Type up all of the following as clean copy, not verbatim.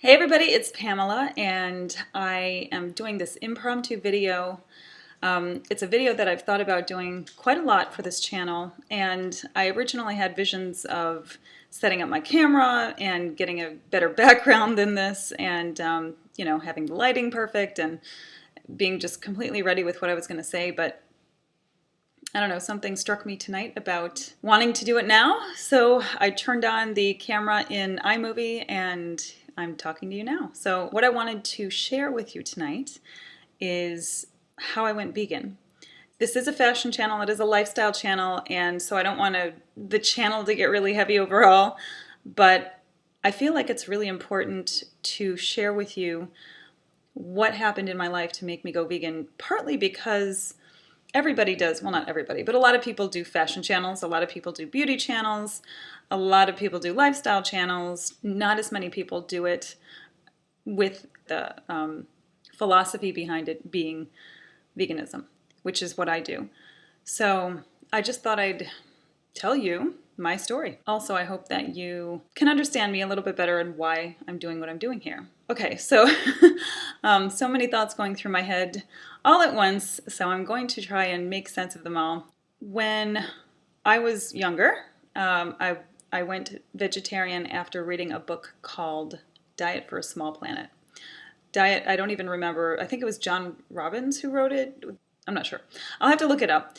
Hey everybody, it's Pamela and I am doing this impromptu video. It's a video that I've thought about doing quite a lot for this channel, and I originally had visions of setting up my camera and getting a better background than this and having the lighting perfect and being just completely ready with what I was going to say, but I don't know, something struck me tonight about wanting to do it now, so I turned on the camera in iMovie and I'm talking to you now. So what I wanted to share with you tonight is how I went vegan. This is a fashion channel, it is a lifestyle channel, and so I don't want the channel to get really heavy overall, but I feel like it's really important to share with you what happened in my life to make me go vegan, partly because everybody does, well not everybody, but a lot of people do fashion channels, a lot of people do beauty channels, a lot of people do lifestyle channels. Not as many people do it with the philosophy behind it being veganism, which is what I do. So I just thought I'd tell you my story. Also, I hope that you can understand me a little bit better and why I'm doing what I'm doing here. Okay, so so many thoughts going through my head all at once, so I'm going to try and make sense of them all. When I was younger, I went vegetarian after reading a book called Diet for a Small Planet. I don't even remember, I think it was John Robbins who wrote it. I'm not sure. I'll have to look it up.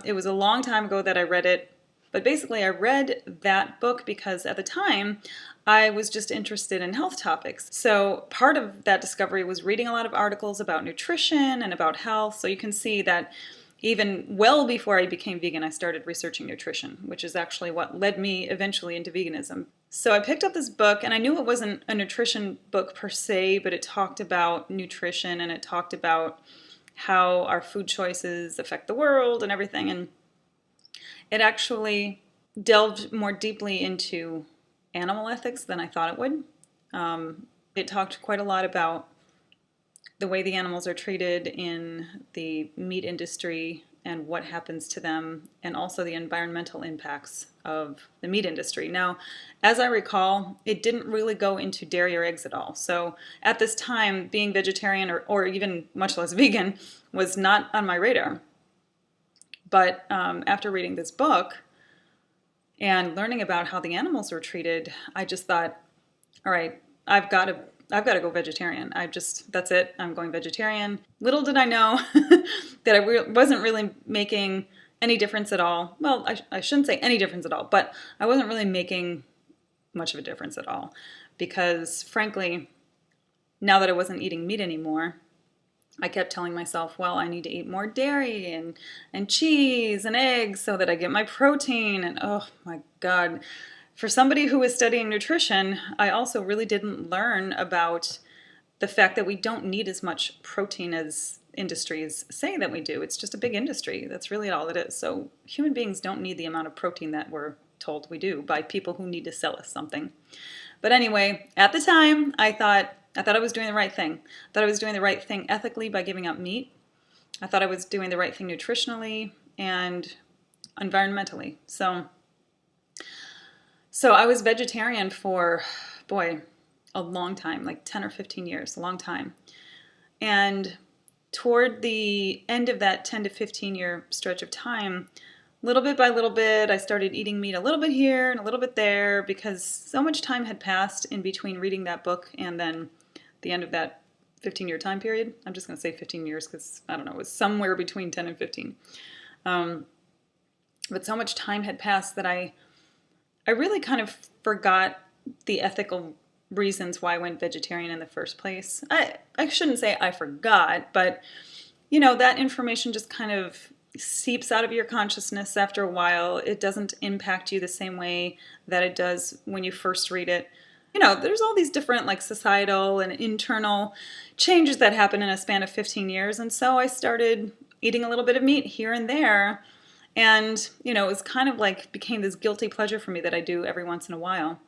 It was a long time ago that I read it, but basically I read that book because at the time I was just interested in health topics. So part of that discovery was reading a lot of articles about nutrition and about health. So you can see that even well before I became vegan, I started researching nutrition, which is actually what led me eventually into veganism. So I picked up this book, and I knew it wasn't a nutrition book per se, but it talked about nutrition and it talked about how our food choices affect the world and everything. And it actually delved more deeply into animal ethics than I thought it would. It talked quite a lot about the way the animals are treated in the meat industry and what happens to them, and also the environmental impacts of the meat industry. Now, as I recall, it didn't really go into dairy or eggs at all. So at this time, being vegetarian or even much less vegan was not on my radar. But after reading this book and learning about how the animals were treated, I just thought, all right, I've got to go vegetarian. That's it. I'm going vegetarian. Little did I know that I wasn't really making any difference at all. Well, I shouldn't say any difference at all, but I wasn't really making much of a difference at all because, frankly, now that I wasn't eating meat anymore, I kept telling myself, well, I need to eat more dairy and cheese and eggs so that I get my protein. And oh my God, for somebody who is studying nutrition, I also really didn't learn about the fact that we don't need as much protein as industries say that we do. It's just a big industry. That's really all it is. So human beings don't need the amount of protein that we're told we do by people who need to sell us something. But anyway, at the time, I thought I was doing the right thing. I thought I was doing the right thing ethically by giving up meat. I thought I was doing the right thing nutritionally and environmentally. So I was vegetarian for, boy, a long time, like 10 or 15 years, a long time. And toward the end of that 10 to 15 year stretch of time, little bit by little bit, I started eating meat a little bit here and a little bit there because so much time had passed in between reading that book and then the end of that 15-year time period. I'm just going to say 15 years because, I don't know, it was somewhere between 10 and 15. But so much time had passed that I really kind of forgot the ethical reasons why I went vegetarian in the first place. I shouldn't say I forgot, but, that information just kind of seeps out of your consciousness after a while. It doesn't impact you the same way that it does when you first read it. There's all these different like societal and internal changes that happen in a span of 15 years. And so I started eating a little bit of meat here and there. And, it was kind of like became this guilty pleasure for me that I do every once in a while.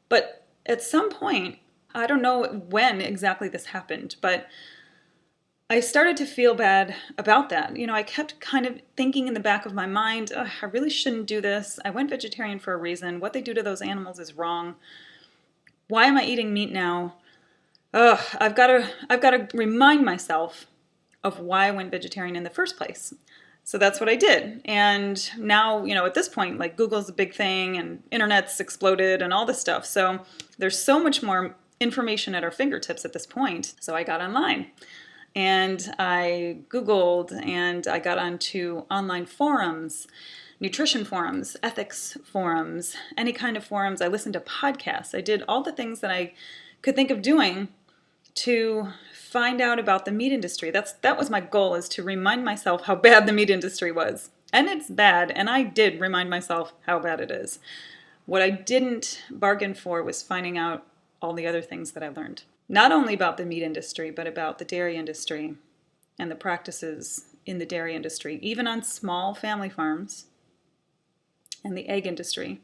But at some point, I don't know when exactly this happened, but I started to feel bad about that. I kept kind of thinking in the back of my mind, I really shouldn't do this. I went vegetarian for a reason. What they do to those animals is wrong. Why am I eating meat now? I've got to remind myself of why I went vegetarian in the first place. So that's what I did. And now, at this point, like Google's a big thing and internet's exploded and all this stuff. So there's so much more information at our fingertips at this point. So I got online and I Googled and I got onto online forums, nutrition forums, ethics forums, any kind of forums. I listened to podcasts. I did all the things that I could think of doing to find out about the meat industry. That was my goal, is to remind myself how bad the meat industry was. And it's bad, and I did remind myself how bad it is. What I didn't bargain for was finding out all the other things that I learned. Not only about the meat industry, but about the dairy industry and the practices in the dairy industry, even on small family farms, and the egg industry.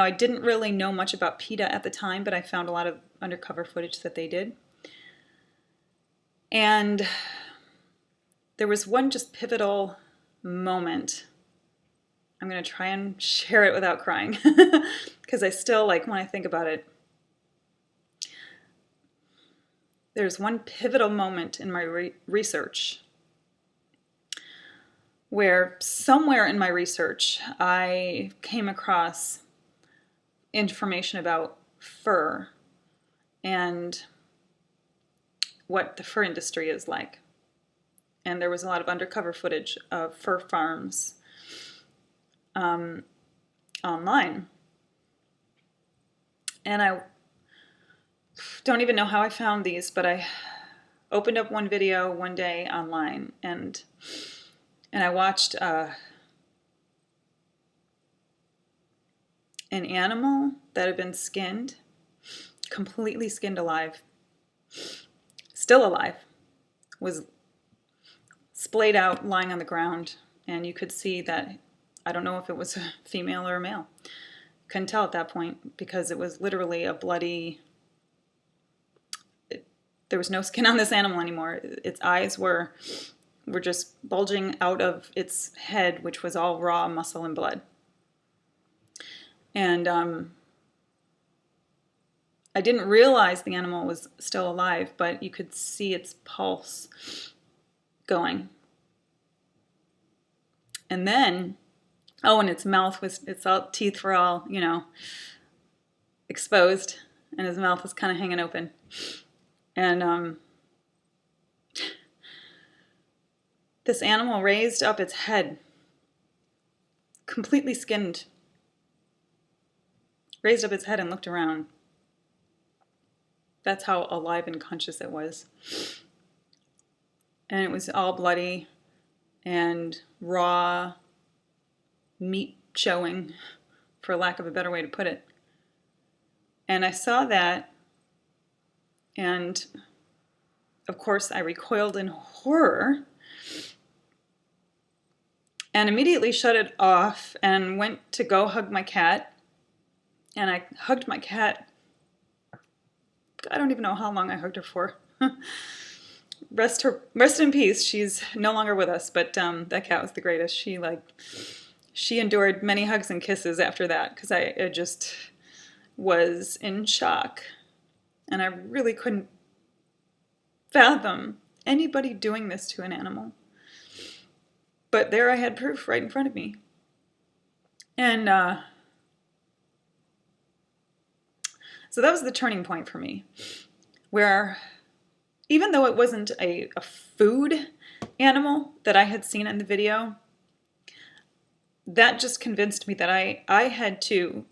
I didn't really know much about PETA at the time, but I found a lot of undercover footage that they did. And there was one just pivotal moment. I'm going to try and share it without crying, because I still, when I think about it, there's one pivotal moment in my research where somewhere in my research I came across information about fur and what the fur industry is like. And there was a lot of undercover footage of fur farms online. And I don't even know how I found these, but I opened up one video one day online and I watched an animal that had been skinned, completely skinned alive, still alive, was splayed out, lying on the ground, and you could see that, I don't know if it was a female or a male. Couldn't tell at that point because it was literally a bloody... There was no skin on this animal anymore. Its eyes were just bulging out of its head, which was all raw muscle and blood. And I didn't realize the animal was still alive, but you could see its pulse going. And then, and its mouth its teeth were all, exposed, and his mouth was kind of hanging open. And this animal raised up its head, completely skinned, raised up its head and looked around. That's how alive and conscious it was. And it was all bloody and raw meat showing, for lack of a better way to put it. And I saw that, and of course I recoiled in horror and immediately shut it off and went to go hug my cat. And I hugged my cat. I don't even know how long I hugged her for. Rest in peace. She's no longer with us, but that cat was the greatest. She endured many hugs and kisses after that, because I just was in shock. And I really couldn't fathom anybody doing this to an animal. But there I had proof right in front of me. And so that was the turning point for me, where even though it wasn't a food animal that I had seen in the video, that just convinced me that I had to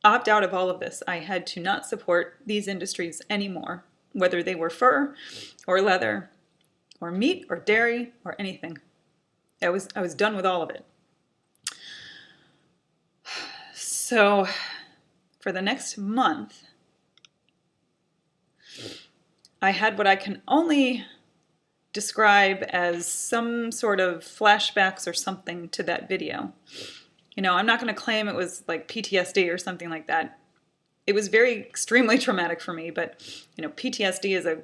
opt out of all of this. I had to not support these industries anymore, whether they were fur or leather or meat or dairy or anything. I was done with all of it. So for the next month, I had what I can only describe as some sort of flashbacks or something to that video. I'm not going to claim it was like PTSD or something like that. It was very extremely traumatic for me, but PTSD is a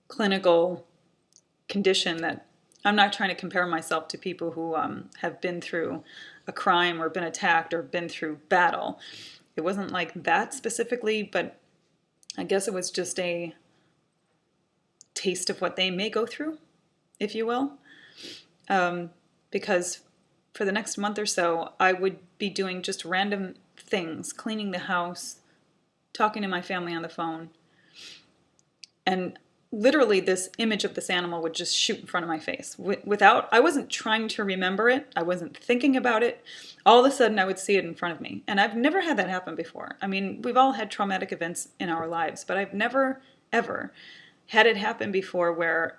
clinical condition that I'm not trying to compare myself to people who have been through a crime or been attacked or been through battle. It wasn't like that specifically, but I guess it was just a taste of what they may go through, if you will. Because for the next month or so, I would be doing just random things, cleaning the house, talking to my family on the phone, and literally this image of this animal would just shoot in front of my face. I wasn't trying to remember it. I wasn't thinking about it. All of a sudden I would see it in front of me. And I've never had that happen before. I mean, we've all had traumatic events in our lives, but I've never, ever had it happen before where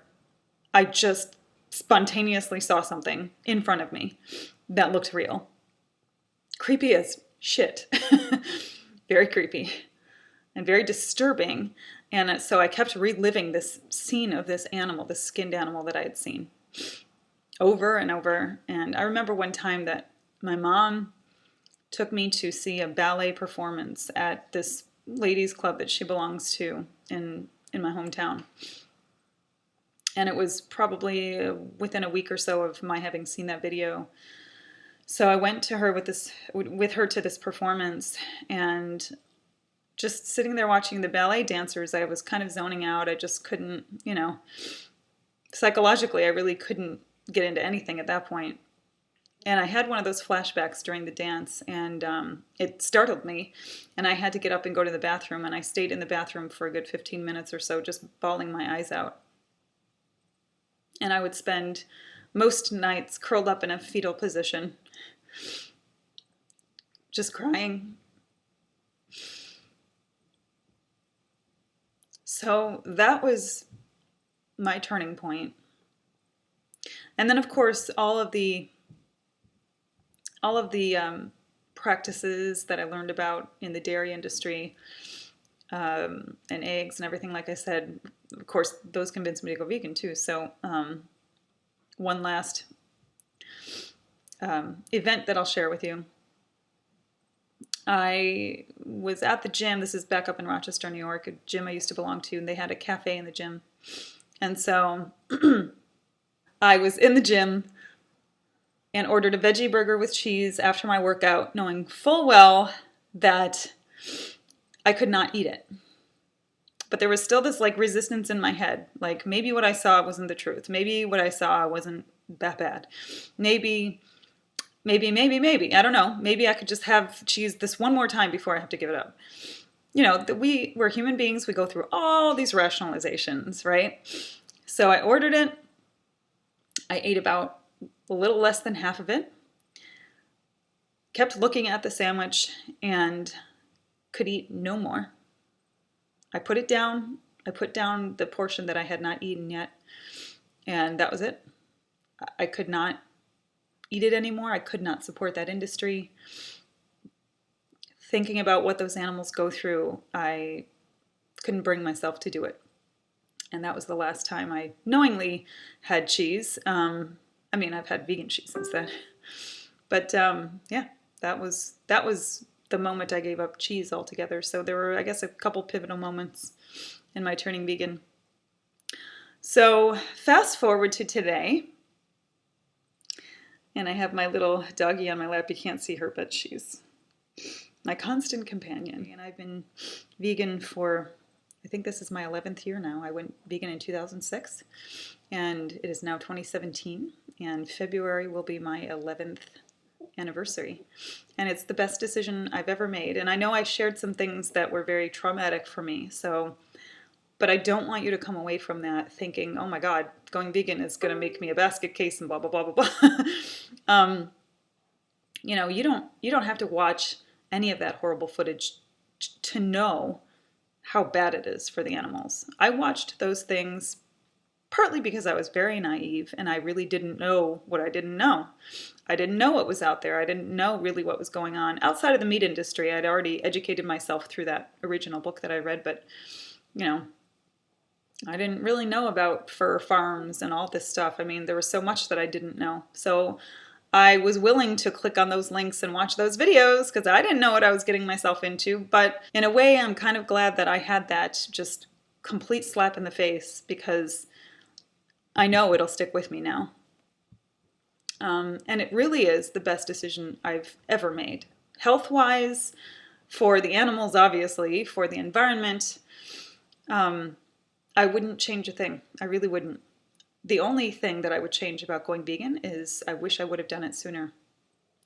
I just spontaneously saw something in front of me that looked real. Creepy as shit. Very creepy and very disturbing. And so I kept reliving this scene of this animal, this skinned animal that I had seen over and over. And I remember one time that my mom took me to see a ballet performance at this ladies' club that she belongs to in my hometown. And it was probably within a week or so of my having seen that video. So I went to her with her to this performance, and just sitting there watching the ballet dancers, I was kind of zoning out. I just couldn't, psychologically, I really couldn't get into anything at that point. And I had one of those flashbacks during the dance, and it startled me, and I had to get up and go to the bathroom, and I stayed in the bathroom for a good 15 minutes or so, just bawling my eyes out. And I would spend most nights curled up in a fetal position, just crying. So that was my turning point. And then, of course, all of the practices that I learned about in the dairy industry, and eggs and everything, like I said, of course, those convinced me to go vegan too. So one last event that I'll share with you. I was at the gym. This is back up in Rochester, New York, a gym I used to belong to, and they had a cafe in the gym. And so I was in the gym and ordered a veggie burger with cheese after my workout, knowing full well that I could not eat it. But there was still this resistance in my head. Like, maybe what I saw wasn't the truth. Maybe what I saw wasn't that bad. Maybe, I don't know. Maybe I could just have cheese this one more time before I have to give it up. We're human beings. We go through all these rationalizations, right? So I ordered it. I ate about a little less than half of it. Kept looking at the sandwich and could eat no more. I put it down. I put down the portion that I had not eaten yet. And that was it. I could not eat it anymore. I could not support that industry. Thinking about what those animals go through, I couldn't bring myself to do it. And that was the last time I knowingly had cheese. I've had vegan cheese since then. But yeah, that was the moment I gave up cheese altogether. So there were, I guess, a couple pivotal moments in my turning vegan. So fast forward to today. And I have my little doggie on my lap. You can't see her, but she's my constant companion. And I've been vegan for, I think this is my 11th year now. I went vegan in 2006, and it is now 2017, and February will be my 11th anniversary. And it's the best decision I've ever made. And I know I shared some things that were very traumatic for me, but I don't want you to come away from that thinking, oh my God, going vegan is going to make me a basket case and blah, blah, blah, blah, blah. You don't have to watch any of that horrible footage to know how bad it is for the animals. I watched those things partly because I was very naive and I really didn't know what I didn't know. I didn't know what was out there. I didn't know really what was going on. Outside of the meat industry, I'd already educated myself through that original book that I read, but, I didn't really know about fur farms and all this stuff. I mean, there was so much that I didn't know. So I was willing to click on those links and watch those videos because I didn't know what I was getting myself into. But in a way, I'm kind of glad that I had that just complete slap in the face because I know it'll stick with me now. And it really is the best decision I've ever made. Health-wise, for the animals, obviously, for the environment, I wouldn't change a thing. I really wouldn't. The only thing that I would change about going vegan is I wish I would have done it sooner.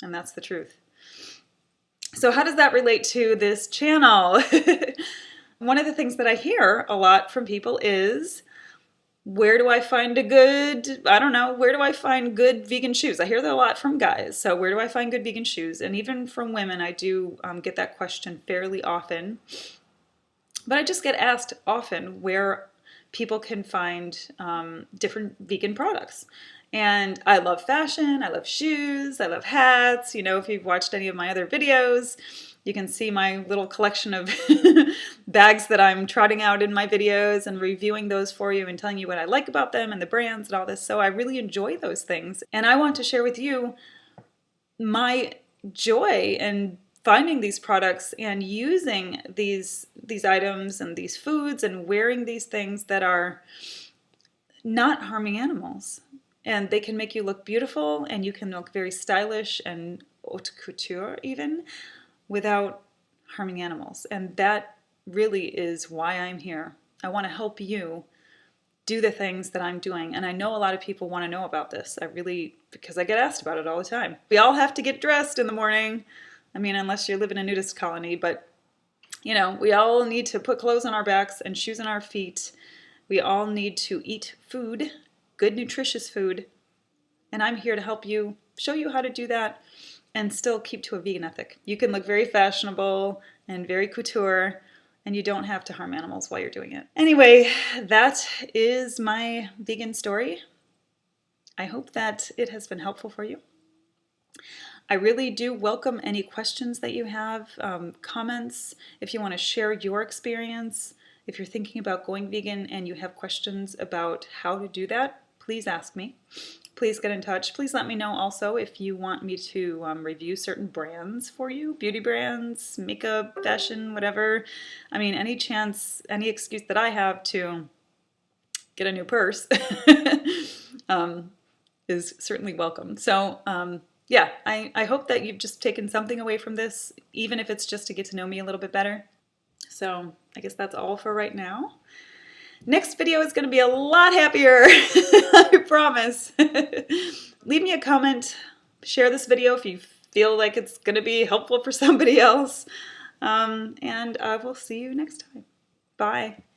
And that's the truth. So how does that relate to this channel? One of the things that I hear a lot from people is, where do I find a good, I don't know, where do I find good vegan shoes? I hear that a lot from guys. So where do I find good vegan shoes? And even from women, I do get that question fairly often. But I just get asked often where people can find different vegan products. And I love fashion, I love shoes, I love hats. You know, if you've watched any of my other videos, you can see my little collection of bags that I'm trotting out in my videos and reviewing those for you and telling you what I like about them and the brands and all this. So I really enjoy those things. And I want to share with you my joy in finding these products and using these items and these foods and wearing these things that are not harming animals. And they can make you look beautiful, and you can look very stylish and haute couture even without harming animals. And that really is why I'm here. I want to help you do the things that I'm doing. And I know a lot of people want to know about this. Because I get asked about it all the time. We all have to get dressed in the morning. I mean, unless you live in a nudist colony, but you know, we all need to put clothes on our backs and shoes on our feet. We all need to eat food, good nutritious food. And I'm here to help you, show you how to do that and still keep to a vegan ethic. You can look very fashionable and very couture, and you don't have to harm animals while you're doing it. Anyway, that is my vegan story. I hope that it has been helpful for you. I really do welcome any questions that you have, comments, if you want to share your experience. If you're thinking about going vegan and you have questions about how to do that, please ask me. Please get in touch. Please let me know also if you want me to review certain brands for you, beauty brands, makeup, fashion, whatever. I mean, any chance, any excuse that I have to get a new purse is certainly welcome. So yeah, I hope that you've just taken something away from this, even if it's just to get to know me a little bit better. So I guess that's all for right now. Next video is going to be a lot happier, I promise. Leave me a comment, share this video if you feel like it's going to be helpful for somebody else, and we'll see you next time. Bye.